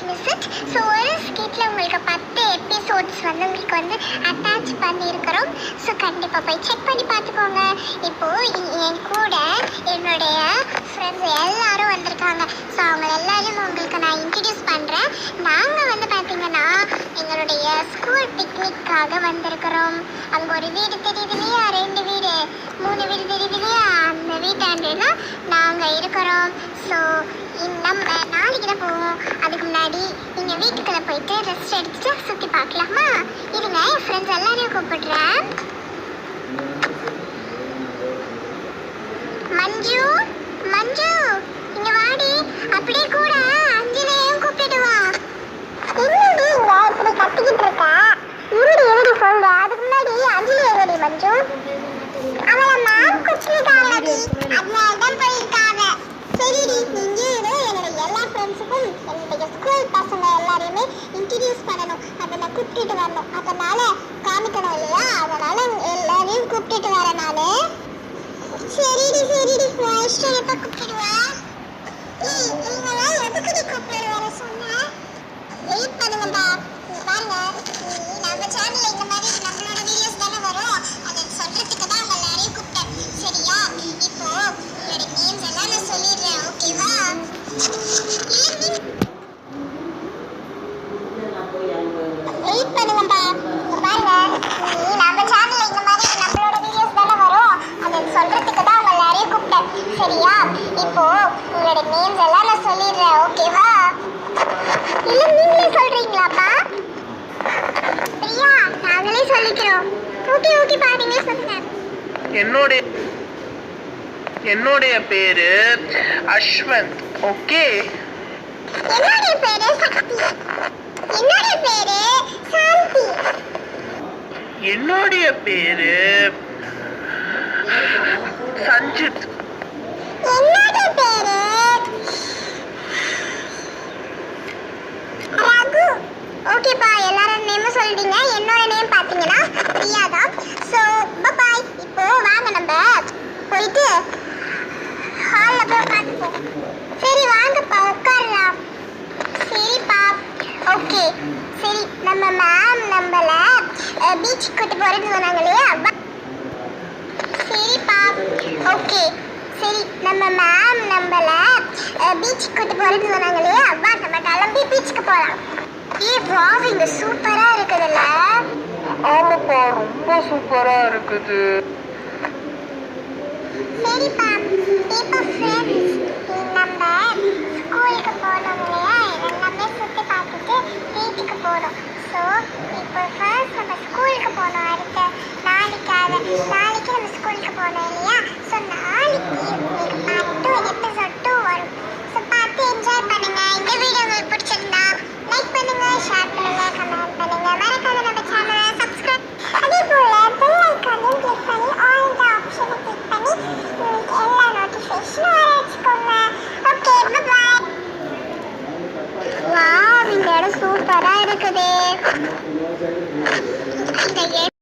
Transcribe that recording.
Witness. So ஒரு ஸ்கிட்டில் உங்களுக்கு 10 episodes வந்து உங்களுக்கு வந்து அட்டாச் பண்ணியிருக்கிறோம். ஸோ கண்டிப்பாக போய் செக் பண்ணி பார்த்துக்கோங்க. இப்போது என் கூட என்னுடைய ஃப்ரெண்ட்ஸ் எல்லாரும் வந்திருக்காங்க. ஸோ அவங்க எல்லாரையும் உங்களுக்கு நான் இன்ட்ரடியூஸ் பண்ணுறேன். நாங்கள் வந்து பார்த்திங்கன்னா எங்களுடைய ஸ்கூல் பிக்னிக்காக வந்திருக்கிறோம். அங்கே ஒரு வீடு தெரியுது இல்லையா, 2 வீடு 3 வீடு தெரியுது இல்லையா, அந்த வீட்டாண்டுனா நாங்கள் இருக்கிறோம். ஸோ நம்ம நாளைக்கு தான் போவோம். அதுக்கு முன்னாடி நீங்கள் வீட்டுக்குள்ளே போயிட்டு ரெஸ்ட் எடுத்துட்டு சுற்றி பார்க்கலாமா? இருங்க, என் ஃப்ரெண்ட்ஸ் எல்லாரையும் கூப்பிடுறேன். மஞ்சு, மஞ்சு இங்கே வாடி. அப்படியே கூட அஞ்சலியையும் கூப்பிட்டு வா. என்னடி இங்கே இப்படி கத்திக்கிட்டு இருக்கா? இருடி இருடி சொல்லு. அதுக்கு முன்னாடி அஞ்சலி எங்கடி மஞ்சு? அவளை மேம் கூப்பிட்டுருக்காங்கடி, அதனால தான் போயிருக்காங்க. சரிடி, நீங்கள் என்னோட எல்லா ஃப்ரெண்ட்ஸுக்கும் என்னுடைய ஸ்கூல் பசங்க எல்லாரையுமே இன்ட்ரடியூஸ் பண்ணணும். அதை நான் கூப்பிட்டுட்டு வரணும். அதனால் காமிக்கணும் இல்லையா, அதனால் எல்லாரையும் கூப்பிட்டுட்டு வரேன் நான். சரிடி சரிடி, இஷ்டம் எப்போ கூப்பிடுவேன். நீங்களாம் எதுக்குடி கூப்பிட்டு வர சொன்னேன்? வெயிட் பண்ணுங்கப்பா. பாருங்க, நம்ம சேனலில் இந்த மாதிரி நம்மளோட வீடியோஸ் தானே வரும். அதை சொல்கிறதுக்கு தான் அவங்க எல்லாரையும் கூப்பிட்டேன். சரியா? இப்போ உங்களோட நேம்ஸ் எல்லாம் நான் சொல்லிடுறேன், ஓகேவா? வெயிட் பண்ணுங்கப்பா. பாருங்க, நம்ம சேனலில் இந்த மாதிரி நம்மளோட வீடியோஸ் தானே வரும். அதை சொல்கிறதுக்கு தான் அவங்க எல்லாரையும் கூப்பிட்டேன். சரியா? இப்போ உங்களோட நேம்ஸ் எல்லாம் நான் சொல்லிடுறேன், ஓகேவா? இல்லை நீங்களே சொல்கிறீங்களாப்பா? பிரியா, நாங்களே சொல்லிக்கிறோம். ஓகே ஓகேப்பா, நீங்களே சொல்லுங்க. என்னுடைய பேரு அஸ்வந்த். ஓகே, என்னுடைய பேரு சக்தி. என்னுடைய பேரு சாந்தி. என்னுடைய பேரு சஞ்சித். என்னுடைய பேரு ரகு. ஓகேப்பா, எல்லாரும் நேமும் சொல்லிட்டீங்க. என்னோட நேம் பார்த்தீங்கன்னா பிரியா தான். So bye. இப்போ வாங்க நம்ம போயிட்டு ஹாலில் போய் உட்காந்துப்போம். சரி வாங்கப்பா, உட்காரலாம். சரிப்பா, ஓகே. சரி, நம்ம மேம் நம்மளை பீச்சுக்கு கூட்டு போகிறேன்னு சொன்னாங்க இல்லையா? சரிப்பா, ஓகே. சரி, நம்ம மேம் நம்மளை பீச்சுக்கு கூட்டு போகிறேன்னு சொன்னாங்க இல்லையா? வா, நம்ம கிளம்பி பீச்சுக்கு போகலாம். வாவ், இங்கே சூப்பராக இருக்குதுல்ல? ஆமாப்பா, ரொம்ப சூப்பரா இருக்குது. சரிப்பா, இப்போ ஃப்ரெண்ட்ஸ் நம்ம ஸ்கூலுக்கு போகணும் இல்லையா? எல்லாமே சுற்றி பார்த்துட்டு வீட்டுக்கு போகணும். ஸோ இப்போ ஃபர்ஸ்ட் நம்ம ஸ்கூலுக்கு போகணும். அடுத்த நாளைக்கு நம்ம ஸ்கூலுக்கு போகணும் இல்லையா? ஸோ நாளைக்கு உங்களுக்கு பார்ட் 2 எபிசோட் 2 வரும். ஸோ பார்த்து என்ஜாய் பண்ணுங்கள். இந்த வீடியோ உங்களுக்கு பிடிச்சிருந்தா லைக் பண்ணுங்கள், ஷேர் பண்ணுங்கள், கமெண்ட் பண்ணுங்கள். மறக்காம நம்ம சேனலை சப்ஸ்கிரைப், அதே போல் பெல் ஐக்கானையும் கிளிக் பண்ணி ஆல் இந்த ஆப்ஷனை கிளிக் பண்ணி உங்களுக்கு எல்லா நோட்டிஃபிகேஷனும் வர வச்சுக்கோங்க. ஓகே, பாய். வாவ், இந்த இடம் சூப்பராக இருக்குது. இந்த